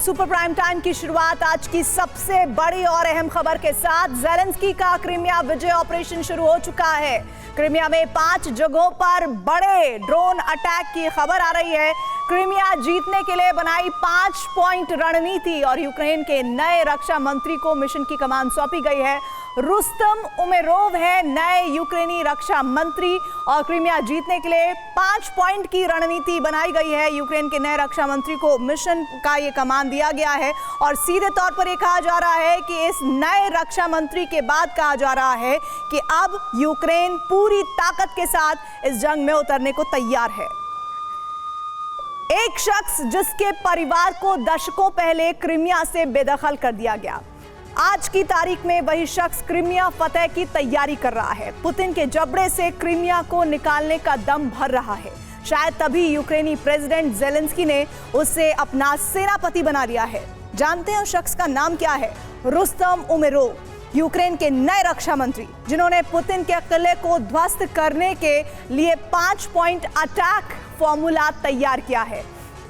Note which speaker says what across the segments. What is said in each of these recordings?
Speaker 1: Super prime time की शुरुआत आज की सबसे बड़ी और अहम खबर के साथ। ज़ेलेंस्की का क्रीमिया विजय ऑपरेशन शुरू हो चुका है। क्रीमिया में 5 जगहों पर बड़े ड्रोन अटैक की खबर आ रही है। क्रीमिया जीतने के लिए बनाई 5 पॉइंट रणनीति और यूक्रेन के नए रक्षा मंत्री को मिशन की कमान सौंपी गई है। रुस्तम उमेरोव है नए यूक्रेनी रक्षा मंत्री और क्रीमिया जीतने के लिए 5 पॉइंट की रणनीति बनाई गई है। यूक्रेन के नए रक्षा मंत्री को मिशन का ये कमान दिया गया है और सीधे तौर पर ये कहा जा रहा है कि इस नए रक्षा मंत्री के बाद कहा जा रहा है कि अब यूक्रेन पूरी ताकत के साथ इस जंग में उतरने को तैयार है। एक शख्स जिसके परिवार को दशकों पहले क्रीमिया से बेदखल कर दिया गया, आज की तारीख में वही शख्स क्रीमिया फतेह की तैयारी कर रहा है। पुतिन के जबड़े से क्रीमिया को निकालने का दम भर रहा है। शायद तभी यूक्रेनी प्रेसिडेंट ज़ेलेंस्की ने उसे अपना सेनापति बना लिया है। जानते हैं उस शख्स का नाम क्या है? रुस्तम उमेरोव, यूक्रेन के नए रक्षा मंत्री, जिन्होंने पुतिन के किले को ध्वस्त करने के लिए 5 पॉइंट अटैक फॉर्मूला तैयार किया है।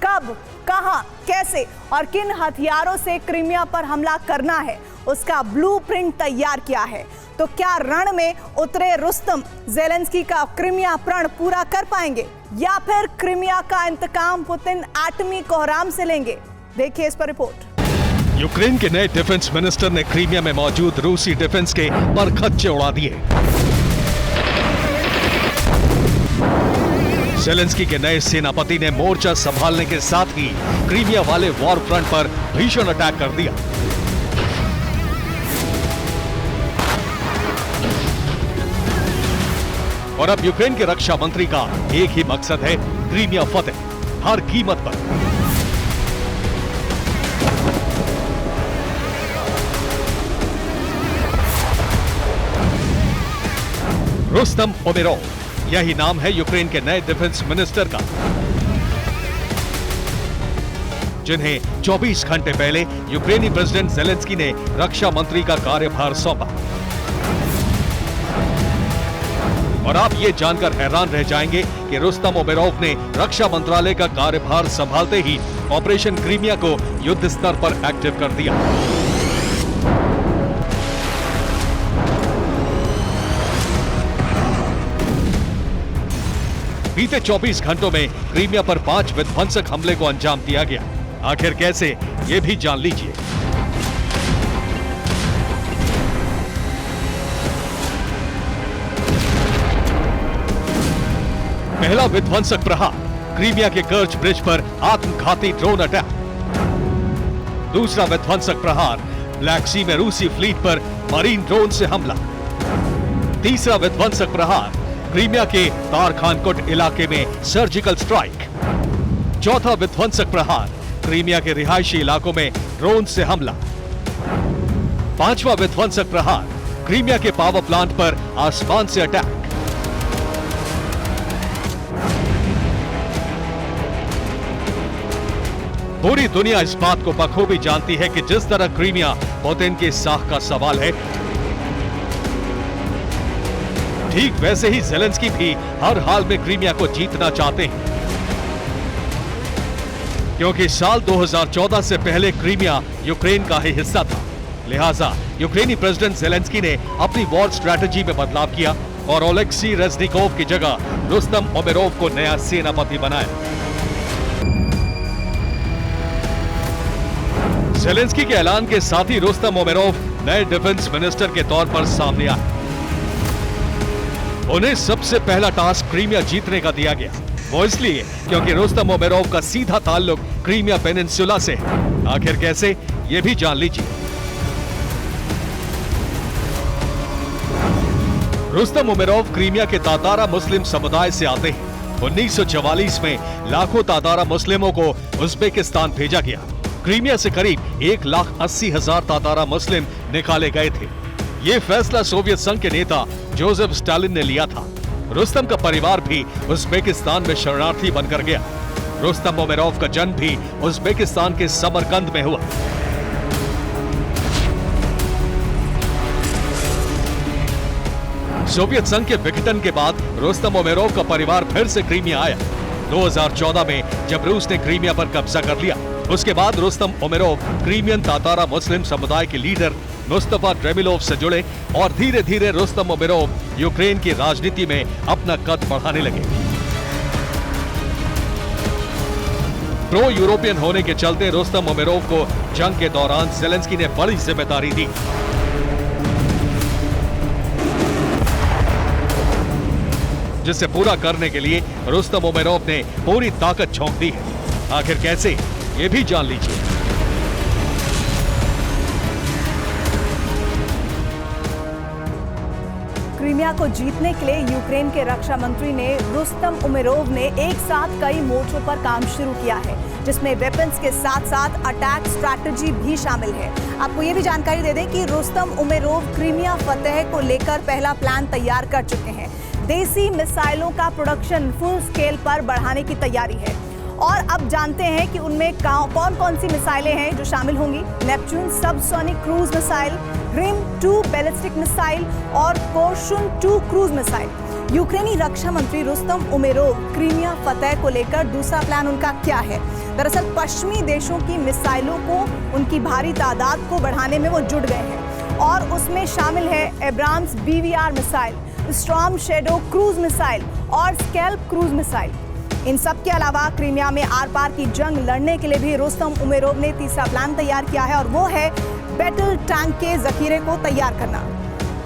Speaker 1: कब, कहां, कैसे और किन हथियारों से क्रीमिया पर हमला करना है, उसका ब्लूप्रिंट तैयार किया है। तो क्या रण में उतरे रुस्तम ज़ेलेंस्की का क्रीमिया प्रण पूरा कर पाएंगे या फिर क्रीमिया का इंतकाम पुतिन एटमी कोहराम से लेंगे? देखिए इस पर रिपोर्ट।
Speaker 2: यूक्रेन के नए डिफेंस मिनिस्टर ने क्रीमिया में मौजूद रूसी डिफेंस के परखच्चे उड़ा दिए। ज़ेलेंस्की के नए सेनापति ने मोर्चा संभालने के साथ ही क्रीमिया वाले वॉर फ्रंट पर भीषण अटैक कर दिया। और अब यूक्रेन के रक्षा मंत्री का एक ही मकसद है, क्रीमिया फतेह, हर कीमत पर। रुस्तम उमेरोव, यही नाम है यूक्रेन के नए डिफेंस मिनिस्टर का, जिन्हें 24 घंटे पहले यूक्रेनी प्रेसिडेंट ज़ेलेंस्की ने रक्षा मंत्री का कार्यभार सौंपा। और आप ये जानकर हैरान रह जाएंगे कि रुस्तम उमेरोव ने रक्षा मंत्रालय का कार्यभार संभालते ही ऑपरेशन क्रीमिया को युद्ध स्तर पर एक्टिव कर दिया। बीते 24 घंटों में क्रीमिया पर 5 विध्वंसक हमले को अंजाम दिया गया। आखिर कैसे, ये भी जान लीजिए। पहला विध्वंसक प्रहार, क्रीमिया के कर्च ब्रिज पर आत्मघाती ड्रोन अटैक। दूसरा विध्वंसक प्रहार, ब्लैक सी में रूसी फ्लीट पर मरीन ड्रोन से हमला। तीसरा विध्वंसक प्रहार, क्रीमिया के तारखानकोट इलाके में सर्जिकल स्ट्राइक। चौथा विध्वंसक प्रहार, क्रीमिया के रिहायशी इलाकों में ड्रोन से हमला। पांचवा विध्वंसक प्रहार, क्रीमिया के पावर प्लांट पर आसमान से अटैक। पूरी दुनिया इस बात को बखूबी जानती है कि जिस तरह क्रीमिया पुतिन की साख का सवाल है, ठीक वैसे ही ज़ेलेंस्की भी हर हाल में क्रीमिया को जीतना चाहते हैं, क्योंकि साल 2014 से पहले क्रीमिया यूक्रेन का ही हिस्सा था। लिहाजा यूक्रेनी प्रेसिडेंट ज़ेलेंस्की ने अपनी वॉर स्ट्रैटेजी में बदलाव किया और ओलेक्सी रेज़निकोव की जगह रुस्तम उमेरोव को नया सेनापति बनाया। ज़ेलेंस्की के ऐलान के साथ ही रुस्तम उमेरोव नए डिफेंस मिनिस्टर के तौर पर सामने आए। उन्हें सबसे पहला टास्क क्रीमिया जीतने का दिया गया। वो इसलिए क्योंकि रुस्तम उमेरोव का सीधा ताल्लुक क्रीमिया पेनिनसुला से है। आखिर कैसे, ये भी जान लीजिए। रुस्तम उमेरोव क्रीमिया के तातारा मुस्लिम समुदाय से आते हैं। 1944 में लाखों तातारा मुस्लिमों को उज़्बेकिस्तान भेजा गया। क्रीमिया से करीब 1,80,000 तातारा मुस्लिम निकाले गए थे। ये फैसला सोवियत संघ के नेता जोसेफ स्टालिन ने लिया था। रुस्तम का परिवार भी उज़्बेकिस्तान में शरणार्थी बनकर गया। रुस्तम उमेरोव का जन्म भी उज़्बेकिस्तान के समरकंद में हुआ। सोवियत संघ के विघटन के बाद रुस्तम उमेरोव का परिवार फिर से क्रीमिया आया। 2014 में जब रूस ने क्रीमिया पर कब्जा कर लिया, उसके बाद रुस्तम उमेरोव क्रीमियन तातारा मुस्लिम समुदाय के लीडर मुस्तफा ड्रेमिलोव से जुड़े और धीरे धीरे रुस्तम उमेरोव यूक्रेन की राजनीति में अपना कद बढ़ाने लगे। प्रो यूरोपियन होने के चलते रुस्तम उमेरोव को जंग के दौरान ज़ेलेंस्की ने बड़ी जिम्मेदारी दी। जिसे पूरा करने के लिए रुस्तम उमेरोव ने पूरी ताकत झोंक दी है। आखिर कैसे, ये भी जान लीजिए।
Speaker 1: क्रीमिया को जीतने के लिए यूक्रेन के रक्षा मंत्री ने रुस्तम उमेरोव ने एक साथ कई मोर्चों पर काम शुरू किया है, जिसमें वेपन्स के साथ साथ अटैक स्ट्रैटेजी भी शामिल है। आपको ये भी जानकारी दे दें कि रुस्तम उमेरोव क्रीमिया फतेह को लेकर पहला प्लान तैयार कर चुके हैं। देसी मिसाइलों का प्रोडक्शन फुल स्केल पर बढ़ाने की तैयारी है और अब जानते हैं कि उनमें कौन कौन सी मिसाइलें हैं जो शामिल होंगी। नेपच्यून सबसोनिक क्रूज मिसाइल, ग्रिम 2 बैलिस्टिक मिसाइल और कोर्शुन 2 क्रूज मिसाइल। यूक्रेनी रक्षा मंत्री रुस्तम उमेरोव क्रीमिया फतेह को लेकर दूसरा प्लान उनका क्या है? दरअसल पश्चिमी देशों की मिसाइलों को, उनकी भारी तादाद को बढ़ाने में वो जुट गए हैं और उसमें शामिल है Abrams BVR missile, storm shadow cruise missile और स्कैल्प क्रूज मिसाइल। इन सब के अलावा क्रीमिया में आर पार की जंग लड़ने के लिए भी रुस्तम उमेरोव ने तीसरा प्लान तैयार किया है और वो है बैटल टैंक के जखीरे को तैयार करना।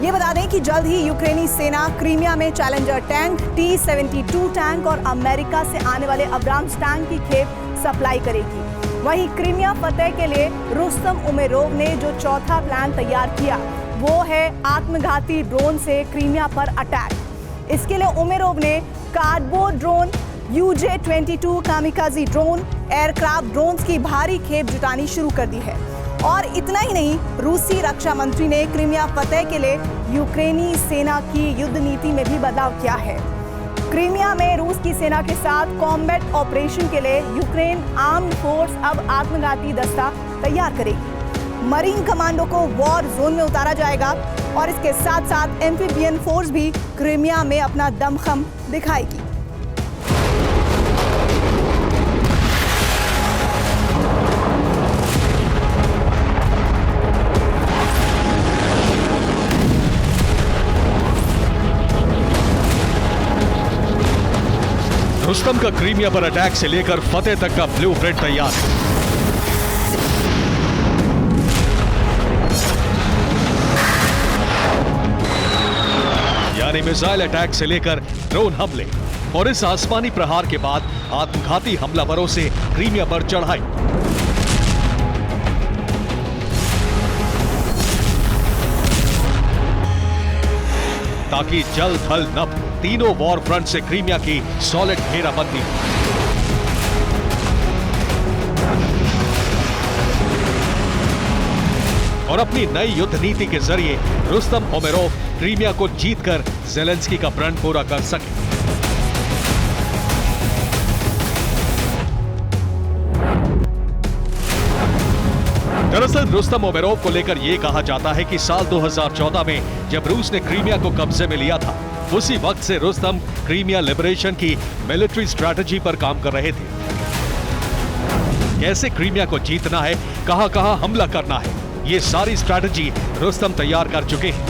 Speaker 1: ये बता दें कि जल्द ही यूक्रेनी सेना क्रीमिया में चैलेंजर टैंक, T-72 टैंक और अमेरिका से आने वाले अब्राम्स टैंक की खेप सप्लाई करेगी। वहीं क्रीमिया फतेह के लिए रुस्तम उमेरोव ने जो चौथा प्लान तैयार किया वो है आत्मघाती ड्रोन से क्रीमिया पर अटैक। इसके लिए उमेरोव ने cardboard drone, UJ-22 kamikaze drone, aircraft drones की भारी खेप जुटानी शुरू कर दी है। और इतना ही नहीं, रूसी रक्षा मंत्री ने क्रीमिया फतेह के लिए यूक्रेनी सेना की युद्ध नीति में भी बदलाव किया है। क्रीमिया में रूस की सेना के साथ कॉम्बैट ऑपरेशन के लिए यूक्रेन आर्म्ड फोर्स अब आत्मघाती दस्ता तैयार करेगी। मरीन कमांडो को वॉर जोन में उतारा जाएगा और इसके साथ साथ एम्फीबियन फोर्स भी क्रीमिया में अपना दमखम दिखाएगी।
Speaker 2: रुस्तम का क्रीमिया पर अटैक से लेकर फतेह तक का ब्लूप्रिंट तैयार है। यानी मिसाइल अटैक से लेकर ड्रोन हमले और इस आसमानी प्रहार के बाद आत्मघाती हमलावरों से क्रीमिया पर चढ़ाई। ताकि जल थल नभ तीनों वॉर फ्रंट से क्रीमिया की सॉलिड घेराबंदी। और अपनी नई युद्ध नीति के जरिए रुस्तम उमेरोव क्रीमिया को जीतकर ज़ेलेंस्की का प्रण पूरा कर सके। दरअसल रुस्तम उमेरोव को लेकर यह कहा जाता है कि साल 2014 में जब रूस ने क्रीमिया को कब्जे में लिया था, उसी वक्त से रुस्तम क्रीमिया लिबरेशन की मिलिट्री स्ट्रैटेजी पर काम कर रहे थे। कैसे क्रीमिया को जीतना है, कहां-कहां हमला करना है, ये सारी स्ट्रैटेजी रुस्तम तैयार कर चुके हैं।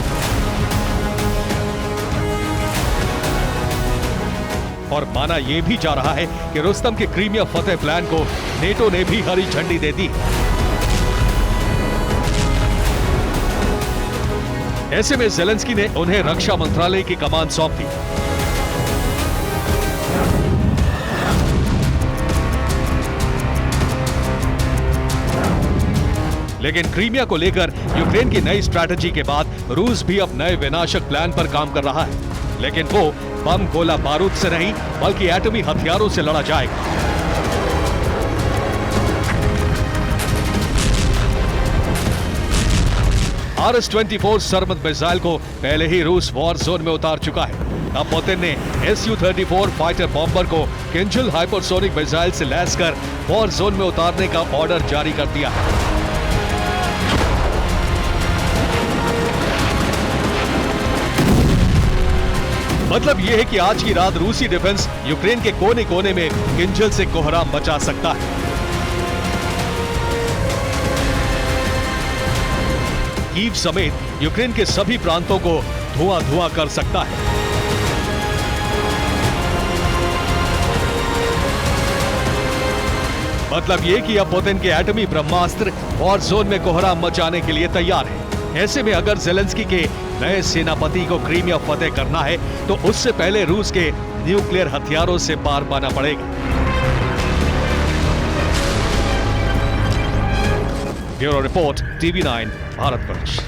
Speaker 2: और माना यह भी जा रहा है कि रुस्तम के क्रीमिया फतेह प्लान को नेटो ने भी हरी झंडी दे दी। ऐसे में ज़ेलेंस्की ने उन्हें रक्षा मंत्रालय की कमान सौंप दी। लेकिन क्रीमिया को लेकर यूक्रेन की नई स्ट्रैटेजी के बाद रूस भी अब नए विनाशक प्लान पर काम कर रहा है, लेकिन वो बम गोला बारूद से नहीं बल्कि एटमी हथियारों से लड़ा जाएगा। RS-24 सरमद मिसाइल को पहले ही रूस वॉर जोन में उतार चुका है। अब पुतिन ने Su-34 फाइटर बॉम्बर को किंजल हाइपरसोनिक मिसाइल से लैस कर वॉर जोन में उतारने का ऑर्डर जारी कर दिया है। मतलब यह है कि आज की रात रूसी डिफेंस यूक्रेन के कोने कोने में किंजल से कोहराम मचा सकता है। कीव समेत यूक्रेन के सभी प्रांतों को धुआं-धुआं कर सकता है। मतलब ये कि अब पुतिन के एटमी ब्रह्मास्त्र वॉर जोन में कोहराम मचाने के लिए तैयार है। ऐसे में अगर जेलेंस्की के नए सेनापति को क्रीमिया फतेह करना है तो उससे पहले रूस के न्यूक्लियर हथियारों से पार पाना पड़ेगा। Bureau report, TV9 Bharatvarsh.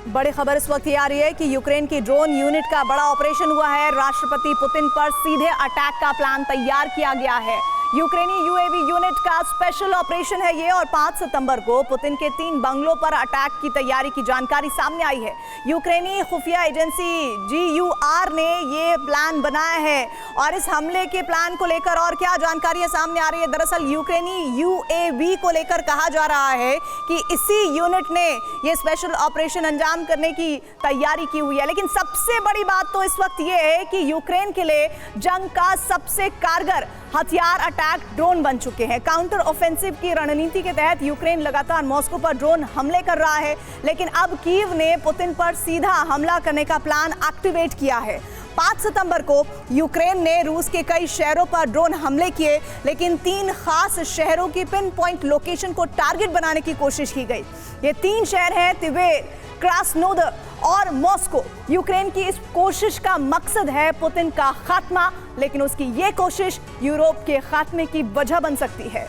Speaker 1: बड़ी खबर इस वक्त ये आ रही है कि यूक्रेन की ड्रोन यूनिट का बड़ा ऑपरेशन हुआ है। राष्ट्रपति पुतिन पर सीधे अटैक का प्लान तैयार किया गया है। यूक्रेनी यूएवी यूनिट का स्पेशल ऑपरेशन है ये, और 5 सितंबर को पुतिन के 3 बंगलों पर अटैक की तैयारी की जानकारी सामने आई है। यूक्रेनी खुफिया एजेंसी GUR ने ये प्लान बनाया है, और इस हमले के प्लान को लेकर और क्या जानकारी सामने आ रही है। दरअसल यूक्रेनी UAV को लेकर कहा जा रहा है कि इसी यूनिट ने ये स्पेशल ऑपरेशन अंजाम करने की तैयारी की हुई है। लेकिन सबसे बड़ी बात तो इस वक्त ये है कि यूक्रेन के लिए जंग का सबसे कारगर हथियार अटैक ड्रोन बन चुके हैं। काउंटर ऑफेंसिव की रणनीति के तहत यूक्रेन लगातार मॉस्को पर ड्रोन हमले कर रहा है, लेकिन अब कीव ने पुतिन पर सीधा हमला करने का प्लान एक्टिवेट किया है। 5 सितंबर को यूक्रेन ने रूस के कई शहरों पर ड्रोन हमले किए, लेकिन 3 खास शहरों की पिन पॉइंट लोकेशन को टारगेट बनाने की कोशिश की गई। ये 3 शहर हैं तिवेर, क्रास्नोदर और मॉस्को। यूक्रेन की इस कोशिश का मकसद है पुतिन का खात्मा, लेकिन उसकी ये कोशिश यूरोप के खात्मे की वजह बन सकती है।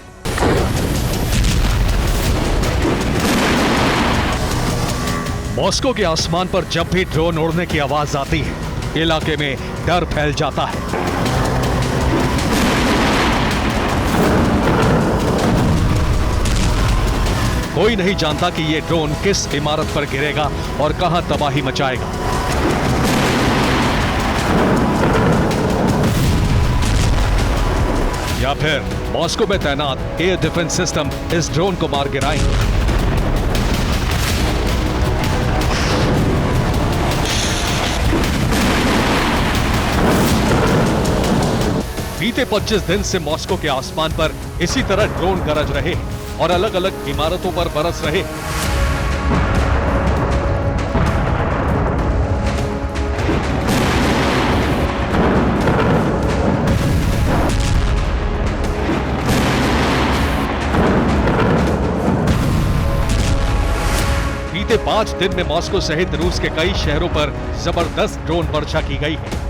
Speaker 2: मॉस्को के आसमान पर जब भी ड्रोन उड़ने की आवाज आती है, इलाके में डर फैल जाता है। कोई नहीं जानता कि ये ड्रोन किस इमारत पर गिरेगा और कहां तबाही मचाएगा। या फिर मॉस्को में तैनात एयर डिफेंस सिस्टम इस ड्रोन को मार गिराएंगे। बीते 25 दिन से मॉस्को के आसमान पर इसी तरह ड्रोन गरज रहे और अलग अलग इमारतों पर बरस रहे। बीते 5 दिन में मॉस्को सहित रूस के कई शहरों पर जबरदस्त ड्रोन वर्षा की गई है।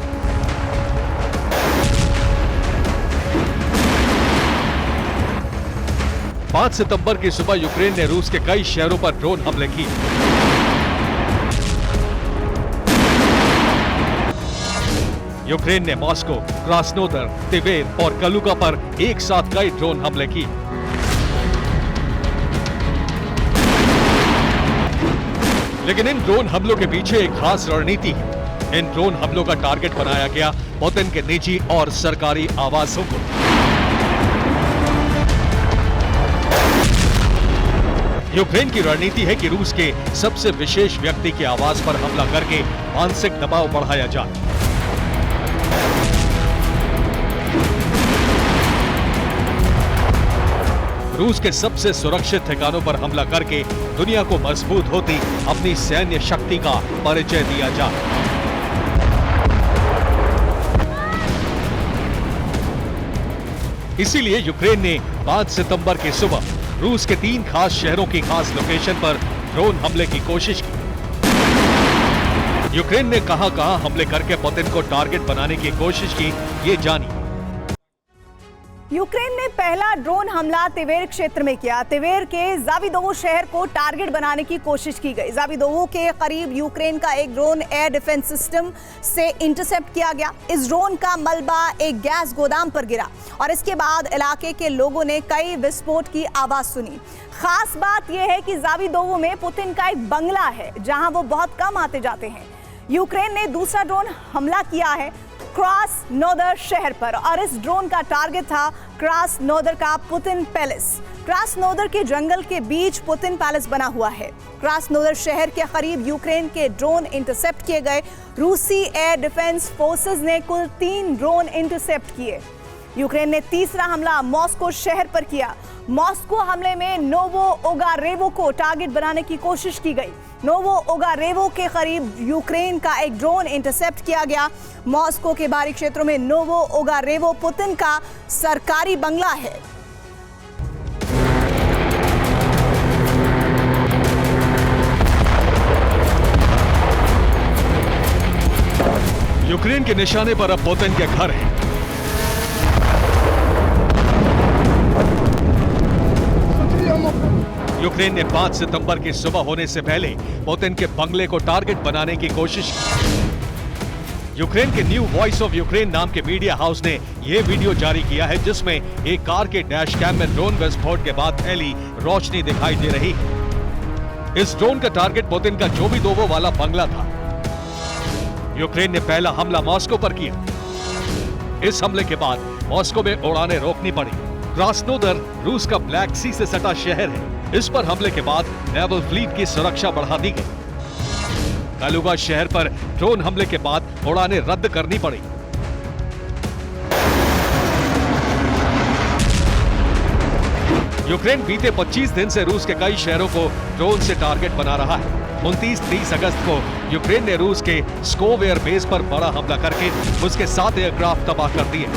Speaker 2: पांच सितंबर की सुबह यूक्रेन ने रूस के कई शहरों पर ड्रोन हमले किए। यूक्रेन ने मॉस्को, क्रास्नोदर, तिवेर और कलुगा पर एक साथ कई ड्रोन हमले किए। लेकिन इन ड्रोन हमलों के पीछे एक खास रणनीति है। इन ड्रोन हमलों का टारगेट बनाया गया पुतिन के निजी और सरकारी आवासों को। यूक्रेन की रणनीति है कि रूस के सबसे विशेष व्यक्ति के आवास पर हमला करके मानसिक दबाव बढ़ाया जाए। रूस के सबसे सुरक्षित ठिकानों पर हमला करके दुनिया को मजबूत होती अपनी सैन्य शक्ति का परिचय दिया जाए। इसीलिए यूक्रेन ने 5 सितंबर की सुबह रूस के 3 खास शहरों की खास लोकेशन पर ड्रोन हमले की कोशिश की। यूक्रेन ने कहां-कहां हमले करके पुतिन को टारगेट बनाने की कोशिश की, ये जानिए।
Speaker 1: यूक्रेन ने पहला ड्रोन हमला तिवेर क्षेत्र में किया। तिवेर के जाविदोवो शहर को टारगेट बनाने की कोशिश की गई। जाविदोवो के करीब यूक्रेन का एक ड्रोन एयर डिफेंस सिस्टम से इंटरसेप्ट किया गया। इस ड्रोन का मलबा एक गैस गोदाम पर गिरा और इसके बाद इलाके के लोगों ने कई विस्फोट की आवाज सुनी। खास बात यह है कि जाविदोवो में पुतिन का एक बंगला है जहां वो बहुत कम आते जाते हैं। यूक्रेन ने दूसरा ड्रोन हमला किया है क्रास्नोदर शहर पर, और इस ड्रोन का टारगेट था क्रास्नोदर का पुतिन पैलेस। क्रास्नोदर के जंगल के बीच पुतिन पैलेस बना हुआ है। क्रास्नोदर शहर के करीब यूक्रेन के ड्रोन इंटरसेप्ट किए गए। रूसी एयर डिफेंस फोर्सेस ने कुल 3 ड्रोन इंटरसेप्ट किए। यूक्रेन ने तीसरा हमला मॉस्को शहर पर किया। मॉस्को हमले में नोवो ओगारेवो को टारगेट बनाने की कोशिश की गई। नोवो ओगारेवो के करीब यूक्रेन का एक ड्रोन इंटरसेप्ट किया गया। मॉस्को के बाहरी क्षेत्रों में नोवो ओगारेवो पुतिन का सरकारी बंगला है।
Speaker 2: यूक्रेन के निशाने पर अब पुतिन के घर है। यूक्रेन ने 5 सितंबर की सुबह होने से पहले पुतिन के बंगले को टारगेट बनाने की कोशिश की। यूक्रेन के न्यू वॉइस ऑफ यूक्रेन नाम के मीडिया हाउस ने यह वीडियो जारी किया है, जिसमें एक कार के डैश कैम में ड्रोन विस्फोट के बाद फैली रोशनी दिखाई दे रही है। इस ड्रोन का टारगेट पुतिन का जो भी नोवो वाला बंगला था। यूक्रेन ने पहला हमला मॉस्को पर किया। इस हमले के बाद मॉस्को में उड़ानें रोकनी पड़ी। क्रास्नोदर रूस का ब्लैक सी से सटा शहर है। इस पर हमले के बाद नेवल फ्लीट की सुरक्षा बढ़ा दी गई। कालुगा शहर पर ड्रोन हमले के बाद उड़ानें रद्द करनी पड़ी। यूक्रेन बीते 25 दिन से रूस के कई शहरों को ड्रोन से टारगेट बना रहा है। 29-30 अगस्त को यूक्रेन ने रूस के स्कोव एयर बेस पर बड़ा हमला करके उसके 7 एयरक्राफ्ट तबाह कर दिए।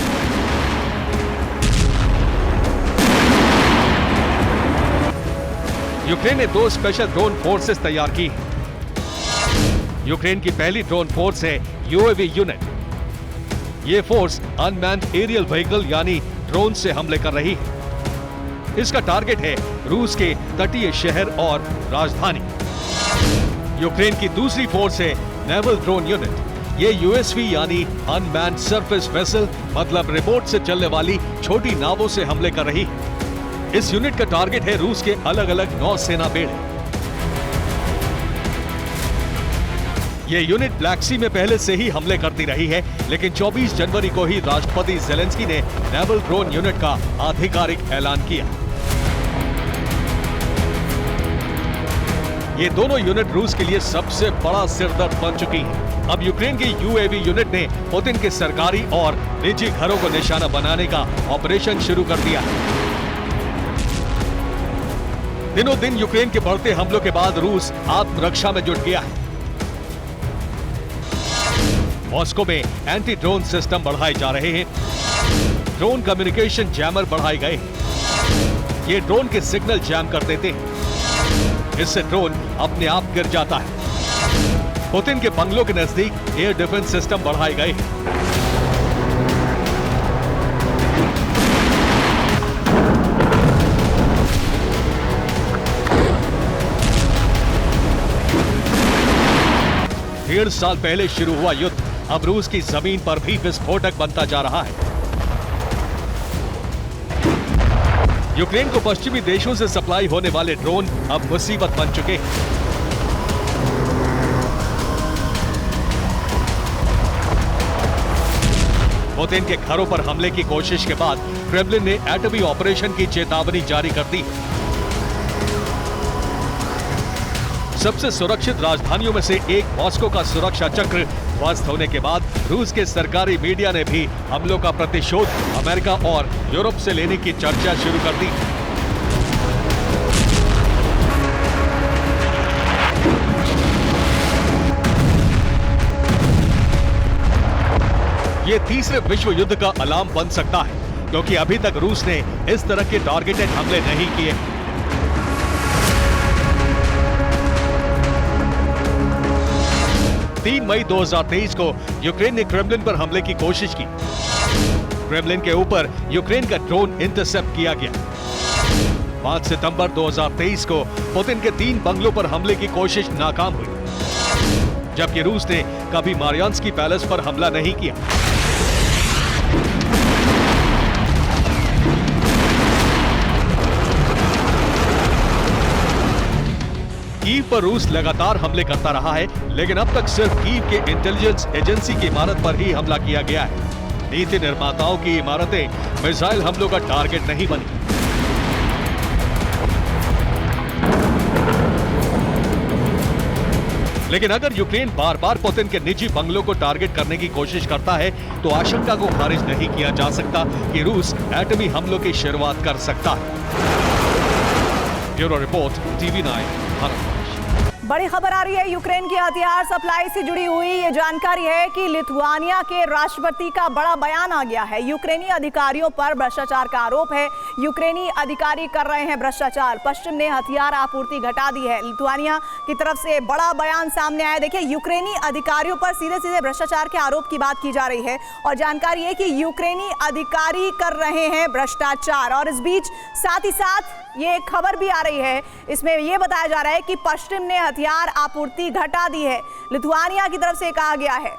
Speaker 2: यूक्रेन ने 2 स्पेशल ड्रोन फोर्सेस तैयार की हैं। यूक्रेन की पहली ड्रोन फोर्स है यूएवी यूनिट। ये फोर्स अनमैन्ड एरियल व्हीकल यानी ड्रोन से हमले कर रही है। इसका टारगेट है रूस के तटीय शहर और राजधानी। यूक्रेन की दूसरी फोर्स है नेवल ड्रोन यूनिट। ये यूएसवी यानी अनमैन्ड सरफेस वेसल मतलब रिमोट से चलने वाली छोटी नावों से हमले कर रही है। इस यूनिट का टारगेट है रूस के अलग अलग नौसेना बेड़े। ये यूनिट ब्लैक सी में पहले से ही हमले करती रही है, लेकिन 24 जनवरी को ही राष्ट्रपति ज़ेलेंस्की ने नेवल ड्रोन यूनिट का आधिकारिक ऐलान किया। ये दोनों यूनिट रूस के लिए सबसे बड़ा सिरदर्द बन चुकी है। अब यूक्रेन की यूएवी यूनिट ने पुतिन के सरकारी और निजी घरों को निशाना बनाने का ऑपरेशन शुरू कर दिया है। दिनों दिन यूक्रेन के बढ़ते हमलों के बाद रूस आत्मरक्षा में जुट गया है। मॉस्को में एंटी ड्रोन सिस्टम बढ़ाए जा रहे हैं। ड्रोन कम्युनिकेशन जैमर बढ़ाए गए हैं। ये ड्रोन के सिग्नल जैम कर देते हैं। इससे ड्रोन अपने आप गिर जाता है। पुतिन के बंगलों के नजदीक एयर डिफेंस सिस्टम बढ़ाए गए हैं। डेढ़ साल पहले शुरू हुआ युद्ध अब रूस की जमीन पर भी विस्फोटक बनता जा रहा है। यूक्रेन को पश्चिमी देशों से सप्लाई होने वाले ड्रोन अब मुसीबत बन चुके हैं। पुतिन के घरों पर हमले की कोशिश के बाद क्रेमलिन ने एटमी ऑपरेशन की चेतावनी जारी कर दी। सबसे सुरक्षित राजधानियों में से एक मॉस्को का सुरक्षा चक्र ध्वस्त होने के बाद रूस के सरकारी मीडिया ने भी हमलों का प्रतिशोध अमेरिका और यूरोप से लेने की चर्चा शुरू कर दी। ये तीसरे विश्व युद्ध का अलार्म बन सकता है, क्योंकि अभी तक रूस ने इस तरह के टारगेटेड हमले नहीं किए। 3 मई 2023 को यूक्रेन ने क्रेमलिन पर हमले की कोशिश की। क्रेमलिन के ऊपर यूक्रेन का ड्रोन इंटरसेप्ट किया गया। 5 सितंबर 2023 को पुतिन के 3 बंगलों पर हमले की कोशिश नाकाम हुई, जबकि रूस ने कभी मारियान्स्की पैलेस पर हमला नहीं किया। कीव पर रूस लगातार हमले करता रहा है, लेकिन अब तक सिर्फ कीव के इंटेलिजेंस एजेंसी की इमारत पर ही हमला किया गया है। नीति निर्माताओं की इमारतें मिसाइल हमलों का टारगेट नहीं बनी। लेकिन अगर यूक्रेन बार बार पुतिन के निजी बंगलों को टारगेट करने की कोशिश करता है तो आशंका को खारिज नहीं किया जा सकता कि रूस एटमी हमलों की शुरुआत कर सकता है। Bureau report, TV9 Bharat.
Speaker 1: बड़ी खबर आ रही है यूक्रेन की हथियार सप्लाई से जुड़ी हुई। ये जानकारी है कि लिथुआनिया के राष्ट्रपति का बड़ा बयान आ गया है। यूक्रेनी अधिकारियों पर भ्रष्टाचार का आरोप है। यूक्रेनी अधिकारी कर रहे हैं भ्रष्टाचार। पश्चिम ने हथियार आपूर्ति घटा दी है। लिथुआनिया की तरफ से बड़ा बयान सामने आया। देखिए, यूक्रेनी अधिकारियों पर सीधे सीधे भ्रष्टाचार के आरोप की बात की जा रही है और जानकारी है कि यूक्रेनी अधिकारी कर रहे हैं भ्रष्टाचार। और इस बीच साथ ही साथ ये एक खबर भी आ रही है, इसमें यह बताया जा रहा है कि पश्चिम ने हथियार आपूर्ति घटा दी है। लिथुआनिया की तरफ से कहा गया है।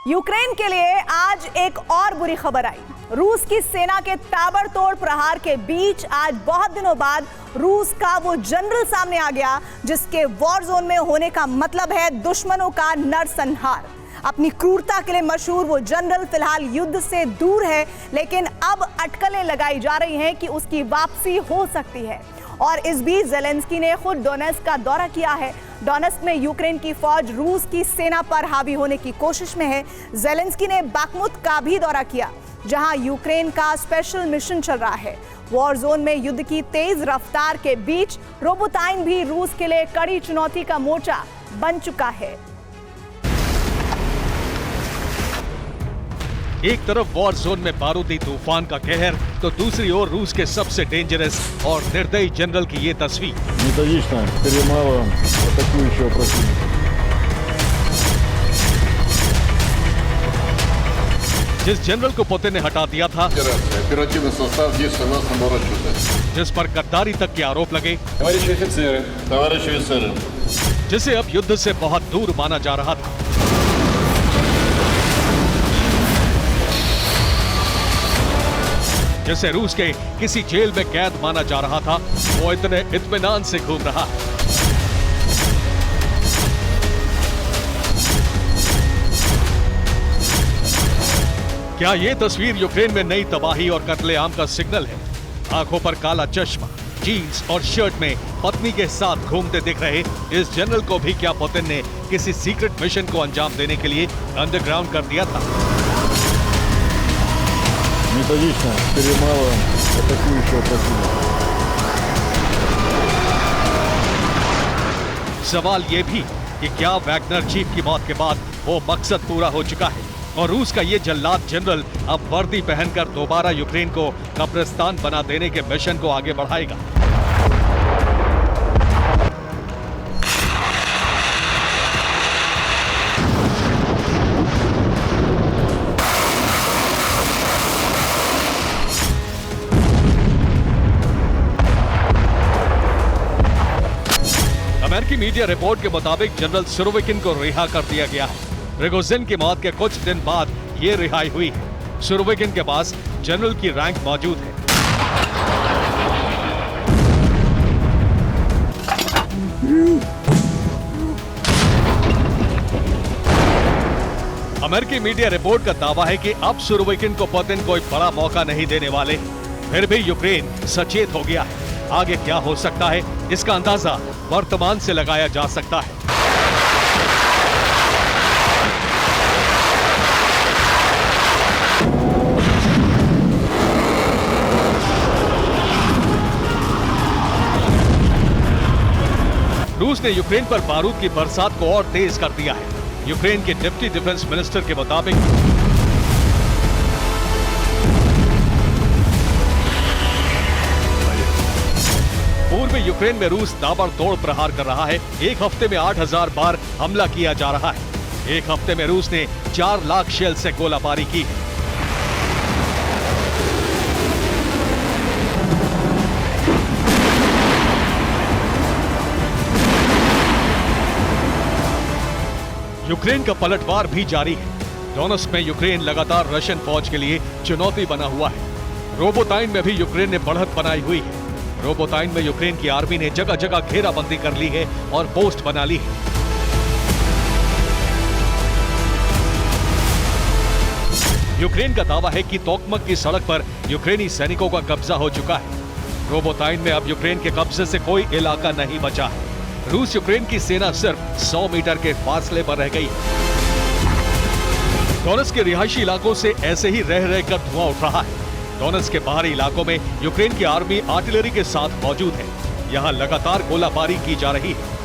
Speaker 1: यूक्रेन के लिए आज एक और बुरी खबर आई। रूस की सेना के ताबड़तोड़ प्रहार के बीच आज बहुत दिनों बाद रूस का वो जनरल सामने आ गया जिसके वॉर जोन में होने का मतलब है दुश्मनों का नरसंहार। अपनी क्रूरता के लिए मशहूर वो जनरल फिलहाल युद्ध से दूर है, लेकिन अब अटकलें लगाई जा रही हैं कि उसकी वापसी हो सकती है। और इस बीच ज़ेलेंस्की ने खुद डोनेट्स्क का दौरा किया है। डोनेट्स्क में यूक्रेन की फौज रूस की सेना पर हावी होने की कोशिश में है। ज़ेलेंस्की ने बाखमुत का भी दौरा किया, जहां यूक्रेन का स्पेशल मिशन चल रहा है। वॉर जोन में युद्ध की तेज रफ्तार के बीच रोबोताइन भी रूस के लिए कड़ी चुनौती का मोर्चा बन चुका है।
Speaker 2: एक तरफ वॉर जोन में बारूदी तूफान का कहर तो दूसरी ओर रूस के सबसे डेंजरस और निर्दयी जनरल की ये तस्वीर।
Speaker 3: Методично перемалываем атакующего противника.
Speaker 2: जिस जनरल को पुतिन ने हटा दिया था,
Speaker 4: Оперативный состав здесь у нас на расчете.
Speaker 2: जिस पर गद्दारी तक के आरोप लगे,
Speaker 3: Товарищи офицеры,
Speaker 4: Товарищи офицеры,
Speaker 2: जिसे अब युद्ध से बहुत दूर माना जा रहा था, जिसे रूस के किसी जेल में कैद माना जा रहा था, वो इतने इत्मीनान से घूम रहा है। क्या ये तस्वीर यूक्रेन में नई तबाही और कत्लेआम का सिग्नल है? आंखों पर काला चश्मा, जीन्स और शर्ट में पत्नी के साथ घूमते दिख रहे इस जनरल को भी क्या पुतिन ने किसी सीक्रेट मिशन को अंजाम देने के लिए अंडरग्राउंड कर दिया था?
Speaker 3: методично перемалываем атакующего противника.
Speaker 2: सवाल ये भी कि क्या वैगनर चीफ की मौत के बाद वो मकसद पूरा हो चुका है और रूस का ये जल्लाद जनरल अब वर्दी पहनकर दोबारा यूक्रेन को कब्रिस्तान बना देने के मिशन को आगे बढ़ाएगा? अमेरिकी मीडिया रिपोर्ट के मुताबिक जनरल सुरोविकिन को रिहा कर दिया गया है। प्रिगोजिन की मौत के कुछ दिन बाद ये रिहाई हुई है। सुरोविकिन के पास जनरल की रैंक मौजूद है। अमेरिकी मीडिया रिपोर्ट का दावा है कि अब सुरोविकिन को पुतिन कोई बड़ा मौका नहीं देने वाले। फिर भी यूक्रेन सचेत हो गया है। आगे क्या हो सकता है, इसका अंदाजा वर्तमान से लगाया जा सकता है। रूस ने यूक्रेन पर बारूद की बरसात को और तेज कर दिया है। यूक्रेन के डिप्टी डिफेंस मिनिस्टर के मुताबिक पूर्व यूक्रेन में रूस ताबड़तोड़ प्रहार कर रहा है। एक हफ्ते में 8000 बार हमला किया जा रहा है। एक हफ्ते में रूस ने 4 लाख शेल से गोलाबारी की है। यूक्रेन का पलटवार भी जारी है। डोनेट्स्क में यूक्रेन लगातार रशियन फौज के लिए चुनौती बना हुआ है। रोबोताइन में भी यूक्रेन ने बढ़त बनाई हुई है। रोबोताइन में यूक्रेन की आर्मी ने जगह जगह घेराबंदी कर ली है और पोस्ट बना ली है। यूक्रेन का दावा है कि तोकमक की सड़क पर यूक्रेनी सैनिकों का कब्जा हो चुका है। रोबोताइन में अब यूक्रेन के कब्जे से कोई इलाका नहीं बचा है। रूस यूक्रेन की सेना सिर्फ 100 मीटर के फासले पर रह गई। डोनेट्स्क के रिहायशी इलाकों से ऐसे ही रह रहकर धुआं उठ रहा है। डोनेट्स्क के बाहरी इलाकों में यूक्रेन की आर्मी आर्टिलरी के साथ मौजूद है। यहाँ लगातार गोलाबारी की जा रही है।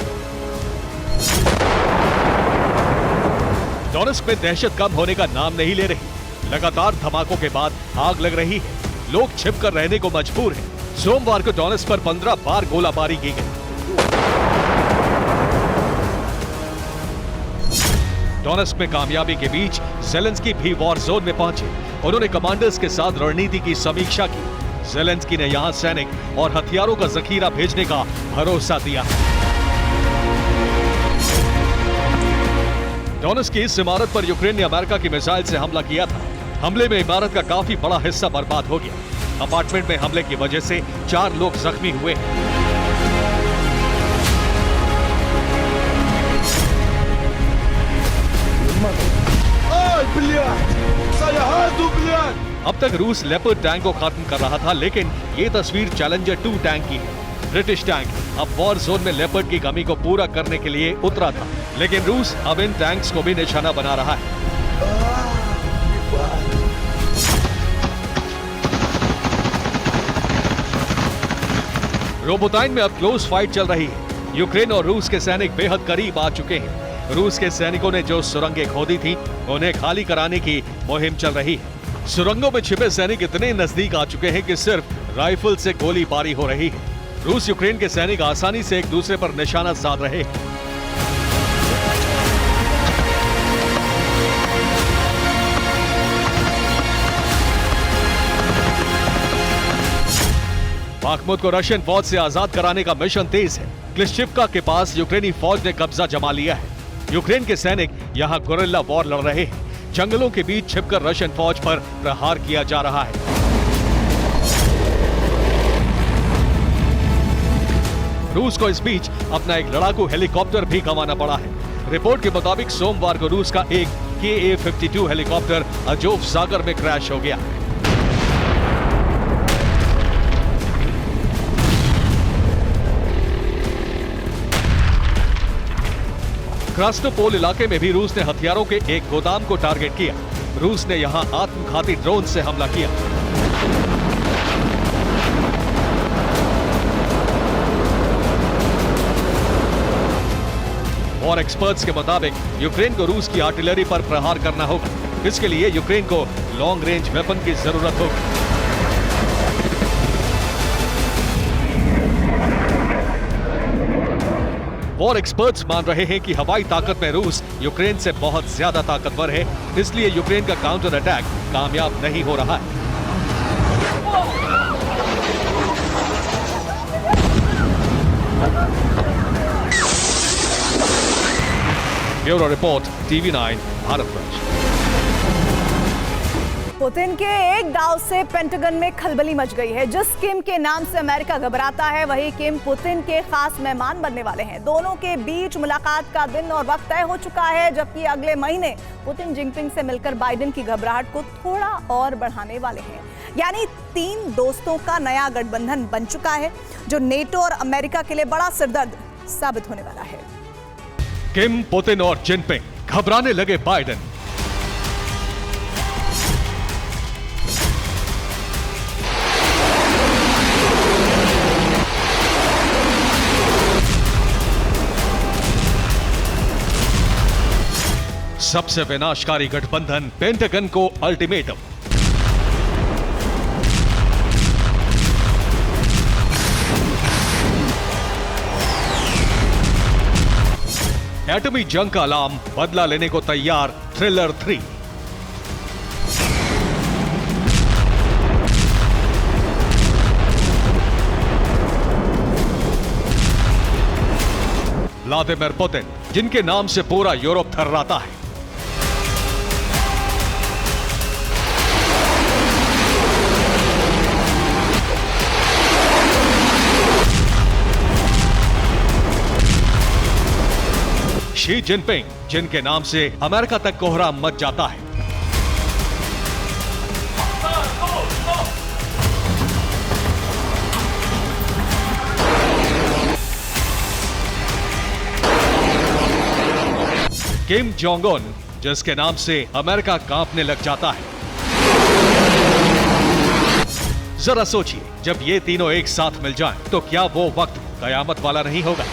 Speaker 2: डोनेट्स्क में दहशत कम होने का नाम नहीं ले रही। लगातार धमाकों के बाद आग लग रही है। लोग छिपकर रहने को मजबूर हैं। सोमवार को डोनेट्स्क पर 15 बार गोलाबारी की गई। डोनेट्स्क में कामयाबी के बीच ज़ेलेंस्की भी वॉर जोन में पहुंचे। उन्होंने कमांडर्स के साथ रणनीति की समीक्षा की। ज़ेलेंस्की ने यहां सैनिक और हथियारों का जखीरा भेजने का भरोसा दिया। डोनेट्स्क की इस इमारत पर यूक्रेन ने अमेरिका की मिसाइल से हमला किया था। हमले में इमारत का काफी बड़ा हिस्सा बर्बाद हो गया। अपार्टमेंट में हमले की वजह से 4 लोग जख्मी हुए हैं। अब तक रूस लेपर्ड टैंक को खत्म कर रहा था, लेकिन ये तस्वीर चैलेंजर 2 टैंक की है। ब्रिटिश टैंक अब वॉर जोन में लेपर्ड की कमी को पूरा करने के लिए उतरा था, लेकिन रूस अब इन टैंक्स को भी निशाना बना रहा है। रोबोटाइन में अब क्लोज फाइट चल रही है। यूक्रेन और रूस के सैनिक बेहद करीब आ चुके हैं। रूस के सैनिकों ने जो सुरंगें खोदी थी, उन्हें खाली कराने की मुहिम चल रही है। सुरंगों में छिपे सैनिक इतने नजदीक आ चुके हैं कि सिर्फ राइफल से गोलीबारी हो रही है। रूस यूक्रेन के सैनिक आसानी से एक दूसरे पर निशाना साध रहे हैं। बाखमुत को रशियन फौज से आजाद कराने का मिशन तेज है। क्लिश्चिवका के पास यूक्रेनी फौज ने कब्जा जमा लिया है। यूक्रेन के सैनिक यहां गुरिल्ला वॉर लड़ रहे हैं। जंगलों के बीच छिपकर रशियन फौज पर प्रहार किया जा रहा है। रूस को इस बीच अपना एक लड़ाकू हेलीकॉप्टर भी गंवाना पड़ा है। रिपोर्ट के मुताबिक सोमवार को रूस का एक KA-52 हेलीकॉप्टर अजोव सागर में क्रैश हो गया। क्रास्नोपोल इलाके में भी रूस ने हथियारों के एक गोदाम को टारगेट किया। रूस ने यहां आत्मघाती ड्रोन से हमला किया। वॉर एक्सपर्ट्स के मुताबिक यूक्रेन को रूस की आर्टिलरी पर प्रहार करना होगा। इसके लिए यूक्रेन को लॉन्ग रेंज वेपन की जरूरत होगी। वॉर एक्सपर्ट्स मान रहे हैं कि हवाई ताकत में रूस यूक्रेन से बहुत ज्यादा ताकतवर है, इसलिए यूक्रेन का काउंटर अटैक कामयाब नहीं हो रहा है। Bureau report, TV9 Bharatvarsh.
Speaker 1: Putin के एक दाव से पेंटागन में खलबली मच गई है। जिस किम के नाम से अमेरिका घबराता है, वही किम पुतिन के खास मेहमान बनने वाले हैं। दोनों के बीच मुलाकात का दिन और वक्त तय हो चुका है, जबकि अगले महीने पुतिन जिनपिंग से मिलकर बाइडेन की घबराहट को थोड़ा और बढ़ाने वाले हैं। यानी 3 दोस्तों का नया गठबंधन बन चुका है, जो नेटो और अमेरिका के लिए बड़ा सिरदर्द साबित होने वाला है।
Speaker 2: किम, पुतिन और जिनपिंग, घबराने लगे बाइडेन। सबसे विनाशकारी गठबंधन, पेंटागन को अल्टीमेटम। एटमी जंग का अलार्म, बदला लेने को तैयार थ्रिलर 3। व्लादिमीर पुतिन, जिनके नाम से पूरा यूरोप थर्राता है। शी जिनपिंग, जिनके नाम से अमेरिका तक कोहराम मच जाता है। किम जोंग उन, जिसके नाम से अमेरिका कांपने लग जाता है। जरा सोचिए, जब ये तीनों एक साथ मिल जाएं, तो क्या वो वक्त कयामत वाला नहीं होगा?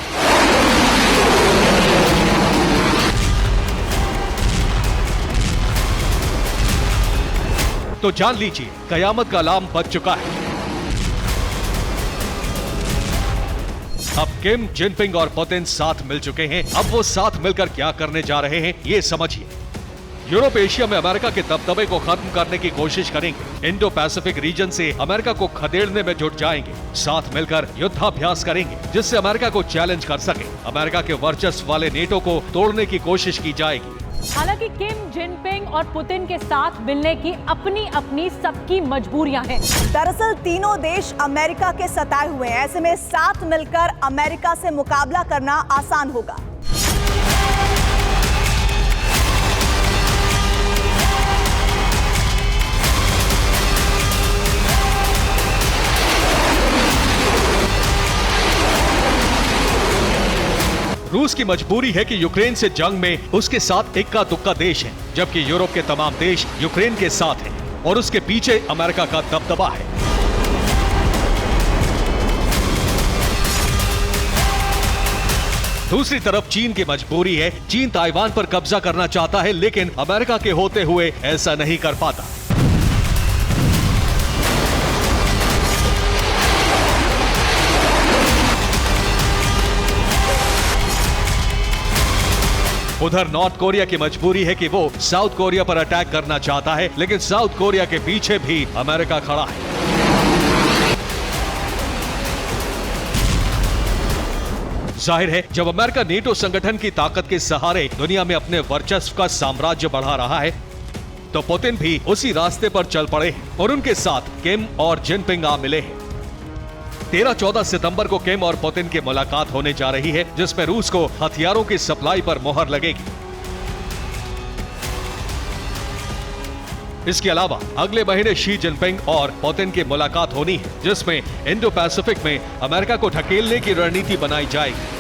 Speaker 2: तो जान लीजिए, कयामत का अलार्म बज चुका है। अब किम, जिनपिंग और पुतिन साथ मिल चुके हैं। अब वो साथ मिलकर क्या करने जा रहे हैं, ये समझिए। यूरोप एशिया में अमेरिका के दबदबे को खत्म करने की कोशिश करेंगे। इंडो पैसिफिक रीजन से अमेरिका को खदेड़ने में जुट जाएंगे। साथ मिलकर युद्धाभ्यास करेंगे, जिससे अमेरिका को चैलेंज कर सके। अमेरिका के वर्चस्व वाले नेटो को तोड़ने की कोशिश की जाएगी।
Speaker 5: हालांकि किम, जिनपिंग और पुतिन के साथ मिलने की अपनी अपनी सबकी मजबूरियां हैं।
Speaker 1: दरअसल तीनों देश अमेरिका के सताए हुए हैं। ऐसे में साथ मिलकर अमेरिका से मुकाबला करना आसान होगा।
Speaker 2: रूस की मजबूरी है कि यूक्रेन से जंग में उसके साथ इक्का दुक्का देश है, जबकि यूरोप के तमाम देश यूक्रेन के साथ हैं और उसके पीछे अमेरिका का दबदबा है। दूसरी तरफ चीन की मजबूरी है। चीन ताइवान पर कब्जा करना चाहता है, लेकिन अमेरिका के होते हुए ऐसा नहीं कर पाता। उधर नॉर्थ कोरिया की मजबूरी है कि वो साउथ कोरिया पर अटैक करना चाहता है, लेकिन साउथ कोरिया के पीछे भी अमेरिका खड़ा है। जाहिर है, जब अमेरिका नेटो संगठन की ताकत के सहारे दुनिया में अपने वर्चस्व का साम्राज्य बढ़ा रहा है, तो पुतिन भी उसी रास्ते पर चल पड़े हैं और उनके साथ किम और जिनपिंग आ मिले हैं। 13-14 सितंबर को किम और पुतिन की मुलाकात होने जा रही है, जिसमें रूस को हथियारों की सप्लाई पर मोहर लगेगी। इसके अलावा अगले महीने शी जिनपिंग और पुतिन की मुलाकात होनी है, जिसमें इंडो पैसिफिक में अमेरिका को ढकेलने की रणनीति बनाई जाएगी।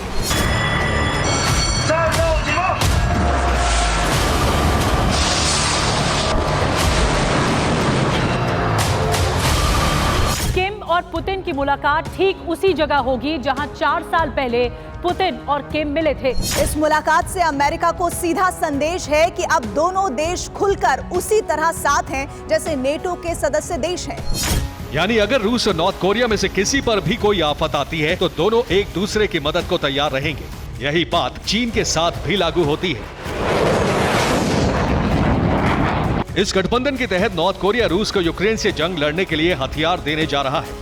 Speaker 5: और पुतिन की मुलाकात ठीक उसी जगह होगी जहां 4 साल पहले पुतिन और किम मिले थे।
Speaker 1: इस मुलाकात से अमेरिका को सीधा संदेश है कि अब दोनों देश खुलकर उसी तरह साथ हैं जैसे नेटो के सदस्य देश हैं।
Speaker 2: यानी अगर रूस और नॉर्थ कोरिया में से किसी पर भी कोई आफत आती है, तो दोनों एक दूसरे की मदद को तैयार रहेंगे। यही बात चीन के साथ भी लागू होती है। इस गठबंधन के तहत नॉर्थ कोरिया रूस को यूक्रेन से जंग लड़ने के लिए हथियार देने जा रहा है।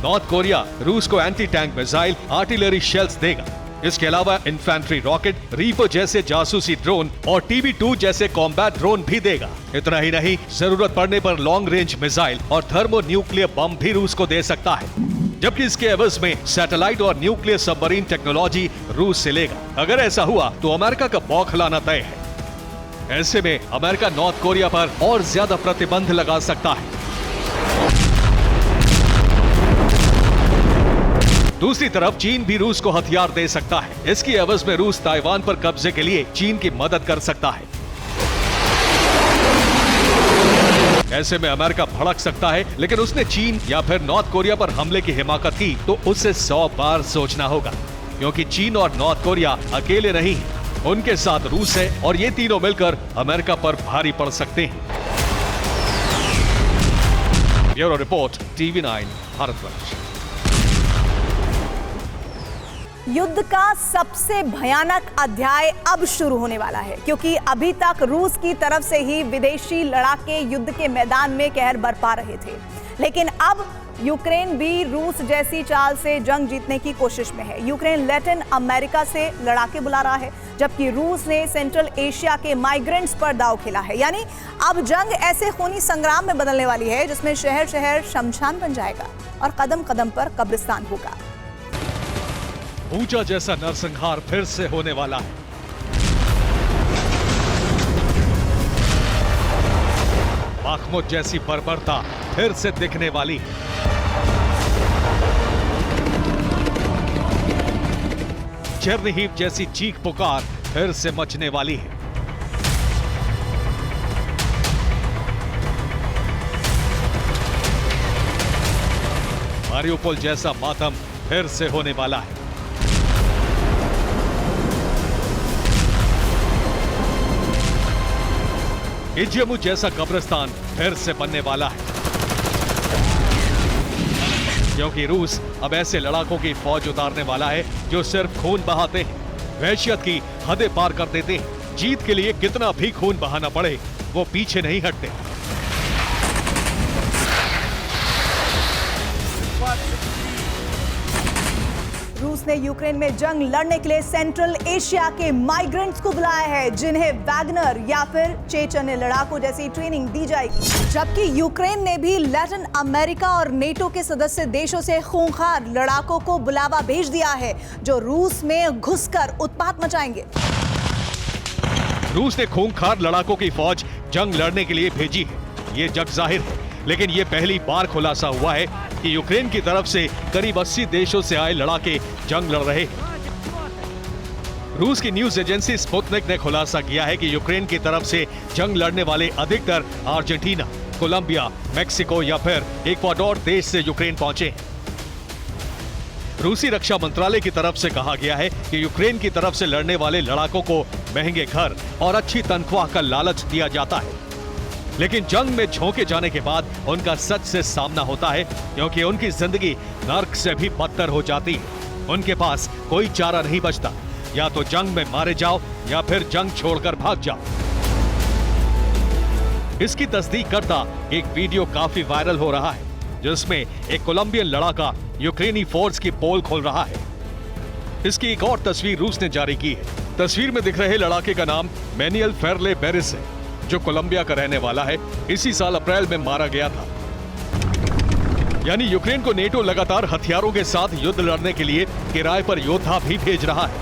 Speaker 2: नॉर्थ कोरिया रूस को anti tank missile, artillery shells देगा। इसके अलावा इन्फेंट्री रॉकेट, रीपर जैसे जासूसी ड्रोन और TB2 जैसे कॉम्बैट ड्रोन भी देगा। इतना ही नहीं, जरूरत पड़ने पर लॉन्ग रेंज मिसाइल और थर्मो न्यूक्लियर बम भी रूस को दे सकता है, जबकि इसके एवज में सैटेलाइट और न्यूक्लियर सबमरीन टेक्नोलॉजी रूस से लेगा। अगर ऐसा हुआ तो अमेरिका का बौखलाना तय है। ऐसे में अमेरिका नॉर्थ कोरिया पर और ज्यादा प्रतिबंध लगा सकता है। दूसरी तरफ चीन भी रूस को हथियार दे सकता है। इसकी एवज में रूस ताइवान पर कब्जे के लिए चीन की मदद कर सकता है। ऐसे में अमेरिका भड़क सकता है, लेकिन उसने चीन या फिर नॉर्थ कोरिया पर हमले की हिमाकत की तो उसे 100 बार सोचना होगा, क्योंकि चीन और नॉर्थ कोरिया अकेले नहीं हैं। उनके साथ रूस है और ये तीनों मिलकर अमेरिका पर भारी पड़ सकते हैं। Bureau report, TV9 Bharatvarsh.
Speaker 1: युद्ध का सबसे भयानक अध्याय अब शुरू होने वाला है, क्योंकि अभी तक रूस की तरफ से ही विदेशी लड़ाके युद्ध के मैदान में कहर बरपा रहे थे, लेकिन अब यूक्रेन भी रूस जैसी चाल से जंग जीतने की कोशिश में है। यूक्रेन लैटिन अमेरिका से लड़ाके बुला रहा है, जबकि रूस ने सेंट्रल एशिया के माइग्रेंट्स पर दांव खेला है। यानी अब जंग ऐसे खूनी संग्राम में बदलने वाली है जिसमें शहर शहर शमशान बन जाएगा और कदम कदम पर कब्रिस्तान होगा।
Speaker 2: ऊंचा जैसा नरसंहार फिर से होने वाला है। बाखमुत जैसी बर्बरता फिर से दिखने वाली है। चेर्निहिव जैसी चीख पुकार फिर से मचने वाली है। मारियोपोल जैसा मातम फिर से होने वाला है। इज्यमु जैसा कब्रिस्तान फिर से बनने वाला है, क्योंकि रूस अब ऐसे लड़ाकों की फौज उतारने वाला है जो सिर्फ खून बहाते हैं, वहशियत की हदें पार कर देते हैं। जीत के लिए कितना भी खून बहाना पड़े वो पीछे नहीं हटते।
Speaker 1: रूस ने यूक्रेन में जंग लड़ने के लिए सेंट्रल एशिया के माइग्रेंट्स को बुलाया है, जिन्हें वैगनर या फिर चेचन्य लड़ाकों जैसी ट्रेनिंग दी जाएगी। जबकि यूक्रेन ने भी लैटिन अमेरिका और नेटो के सदस्य देशों से खूंखार लड़ाकों को बुलावा भेज दिया है, जो रूस में घुसकर उत्पात मचाएंगे।
Speaker 2: रूस ने खूंखार लड़ाकों की फौज जंग लड़ने के लिए भेजी है, ये जग जाहिर है। लेकिन ये पहली बार खुलासा हुआ है कि यूक्रेन की तरफ से करीब 80 देशों से आए लड़ाके जंग लड़ रहे हैं। रूस की न्यूज एजेंसी स्पुतनिक ने खुलासा किया है कि यूक्रेन की तरफ से जंग लड़ने वाले अधिकतर अर्जेंटीना, कोलंबिया, मेक्सिको या फिर इक्वाडोर देश से यूक्रेन पहुंचे हैं। रूसी रक्षा मंत्रालय की तरफ से कहा गया है कि यूक्रेन की तरफ से लड़ने वाले लड़ाकों को महंगे घर और अच्छी तनख्वाह का लालच दिया जाता है, लेकिन जंग में झोंके जाने के बाद उनका सच से सामना होता है, क्योंकि उनकी जिंदगी नर्क से भी बदतर हो जाती है। उनके पास कोई चारा नहीं बचता, या तो जंग में मारे जाओ या फिर जंग छोड़कर भाग जाओ। इसकी तस्दीक करता एक वीडियो काफी वायरल हो रहा है, जिसमें एक कोलंबियन लड़ाका यूक्रेनी फोर्स की पोल खोल रहा है। इसकी एक और तस्वीर रूस ने जारी की है। तस्वीर में दिख रहे लड़ाके का नाम मैनुएल फेरले बेरिस है, जो कोलंबिया का रहने वाला है। इसी साल अप्रैल में मारा गया था। यानी यूक्रेन को नेटो लगातार हथियारों के साथ युद्ध लड़ने के लिए किराए पर योद्धा भी भेज रहा है,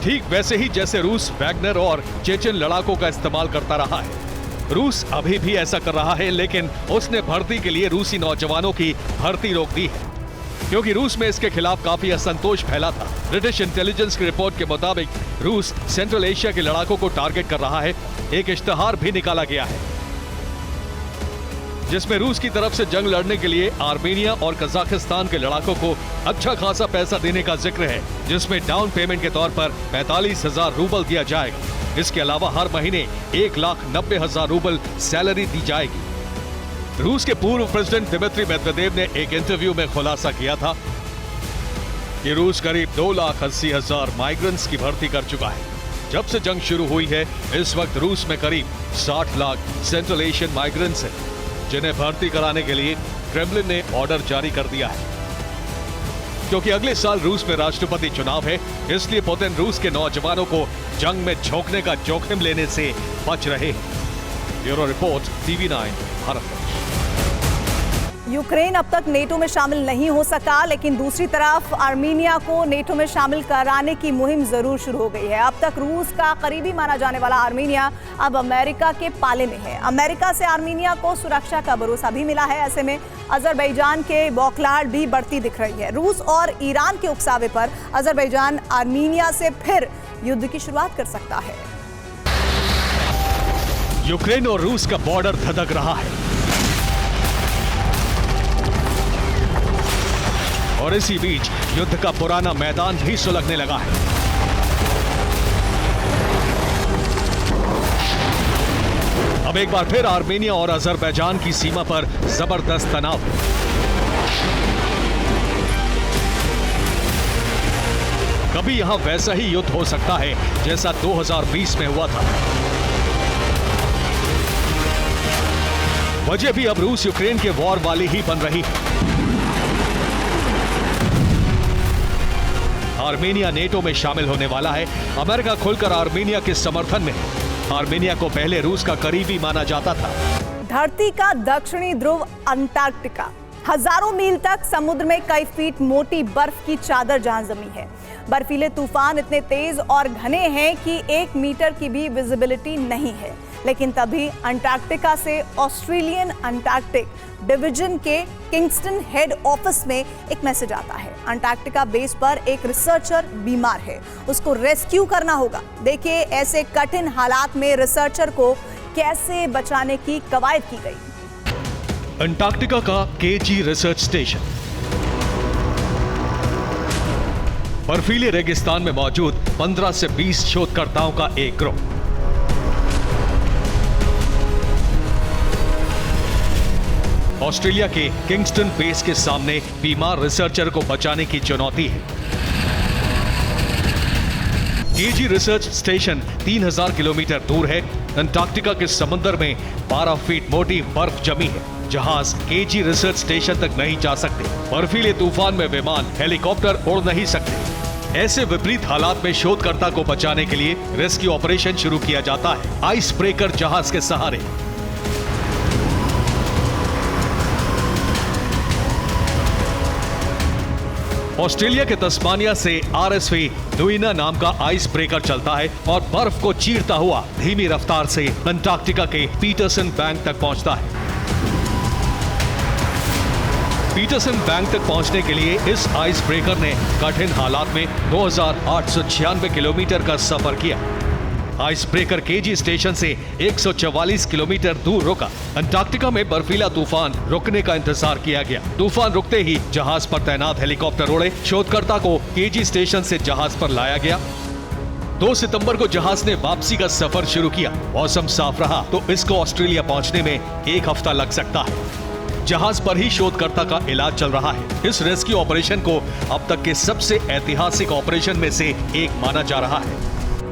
Speaker 2: ठीक वैसे ही जैसे रूस वैगनर और चेचन लड़ाकों का इस्तेमाल करता रहा है। रूस अभी भी ऐसा कर रहा है, लेकिन उसने भर्ती के लिए रूसी नौजवानों की भर्ती रोक दी है, क्योंकि रूस में इसके खिलाफ काफी असंतोष फैला था। ब्रिटिश इंटेलिजेंस की रिपोर्ट के मुताबिक रूस सेंट्रल एशिया के लड़ाकों को टारगेट कर रहा है। एक इश्तिहार भी निकाला गया है, जिसमें रूस की तरफ से जंग लड़ने के लिए आर्मेनिया और कजाकिस्तान के लड़ाकों को अच्छा खासा पैसा देने का जिक्र है, जिसमें डाउन पेमेंट के तौर पर 45,000 रूबल दिया जाएगा। इसके अलावा हर महीने 1,90,000 रूबल सैलरी दी जाएगी। रूस के पूर्व प्रेसिडेंट दिमित्री मेदवेदेव ने एक इंटरव्यू में खुलासा किया था कि रूस करीब 2,80,000 माइग्रेंट्स की भर्ती कर चुका है। जब से जंग शुरू हुई है, इस वक्त रूस में करीब 60 लाख सेंट्रल एशियन माइग्रेंट्स हैं, जिन्हें भर्ती कराने के लिए क्रेमलिन ने ऑर्डर जारी कर दिया है। क्योंकि अगले साल रूस में राष्ट्रपति चुनाव है, इसलिए पुतिन रूस के नौजवानों को जंग में झोंकने का जोखिम लेने से बच रहे हैं। Bureau report, TV9 Bharat.
Speaker 1: Ukraine अब तक नेटो में शामिल नहीं हो सका, लेकिन दूसरी तरफ आर्मीनिया को नेटो में शामिल कराने की मुहिम जरूर शुरू हो गई है। अब तक रूस का करीबी माना जाने वाला आर्मीनिया अब अमेरिका के पाले में है। अमेरिका से आर्मीनिया को सुरक्षा का भरोसा भी मिला है। ऐसे में अजरबैजान के बौखलाहट भी बढ़ती दिख रही है। रूस और ईरान के उकसावे पर अजरबैजान आर्मीनिया से फिर युद्ध की शुरुआत कर सकता है।
Speaker 2: यूक्रेन और रूस का बॉर्डर धधक रहा है, और इसी बीच युद्ध का पुराना मैदान भी सुलगने लगा है। अब एक बार फिर आर्मेनिया और अजरबैजान की सीमा पर जबरदस्त तनाव है। कभी यहां वैसा ही युद्ध हो सकता है जैसा 2020 में हुआ था। वजह भी अब रूस यूक्रेन के वॉर वाली ही बन रही है। आर्मेनिया नेटो में शामिल होने वाला है। अमेरिका खुलकर आर्मेनिया के समर्थन में है। आर्मेनिया को पहले रूस का करीबी माना जाता था।
Speaker 1: धरती का दक्षिणी ध्रुव अंटार्कटिका, हजारों मील तक समुद्र में कई फीट मोटी बर्फ की चादर जहां जमी है। बर्फीले तूफान इतने तेज और घने हैं कि 1 मीटर की भी विजिबिलिटी नहीं है। लेकिन तभी अंटार्कटिका से ऑस्ट्रेलियन अंटार्कटिक डिवीजन के किंगस्टन हेड ऑफिस में एक मैसेज आता है। अंटार्कटिका बेस पर एक रिसर्चर बीमार है, उसको रेस्क्यू करना होगा। देखिए ऐसे कठिन हालात में रिसर्चर को कैसे बचाने की कवायद की गई।
Speaker 2: अंटार्कटिका का केजी रिसर्च स्टेशन बर्फीले रेगिस्तान में मौजूद 15 से 20 शोधकर्ताओं का एक ग्रुप। ऑस्ट्रेलिया के किंगस्टन बेस के सामने बीमार रिसर्चर को बचाने की चुनौती है। केजी रिसर्च स्टेशन 3000 किलोमीटर दूर है। अंटार्कटिका के समंदर में 12 फीट मोटी बर्फ जमी है। जहाज केजी रिसर्च स्टेशन तक नहीं जा सकते। बर्फीले तूफान में विमान, हेलीकॉप्टर उड़ नहीं सकते। ऐसे विपरीत हालात में शोधकर्ता को बचाने के लिए रेस्क्यू ऑपरेशन शुरू किया जाता है आइस ब्रेकर जहाज के सहारे। ऑस्ट्रेलिया के तस्मानिया से RSV डुइना नाम का आइस ब्रेकर चलता है और बर्फ को चीरता हुआ धीमी रफ्तार से अंटार्कटिका के पीटरसन बैंक तक पहुंचता है। पीटरसन बैंक तक पहुंचने के लिए इस आइस ब्रेकर ने कठिन हालात में 2896 किलोमीटर का सफर किया। आइस ब्रेकर केजी स्टेशन से 144 किलोमीटर दूर रुका। अंटार्कटिका में बर्फीला तूफान रुकने का इंतजार किया गया। तूफान रुकते ही जहाज पर तैनात हेलीकॉप्टर उड़े। शोधकर्ता को केजी स्टेशन से जहाज पर लाया गया। 2 सितंबर को जहाज ने वापसी का सफर शुरू किया। मौसम साफ रहा तो इसको ऑस्ट्रेलिया पहुंचने में 1 हफ्ता लग सकता है। जहाज पर ही शोधकर्ता का इलाज चल रहा है। इस रेस्क्यू ऑपरेशन को अब तक के सबसे ऐतिहासिक ऑपरेशन में से एक माना जा रहा है।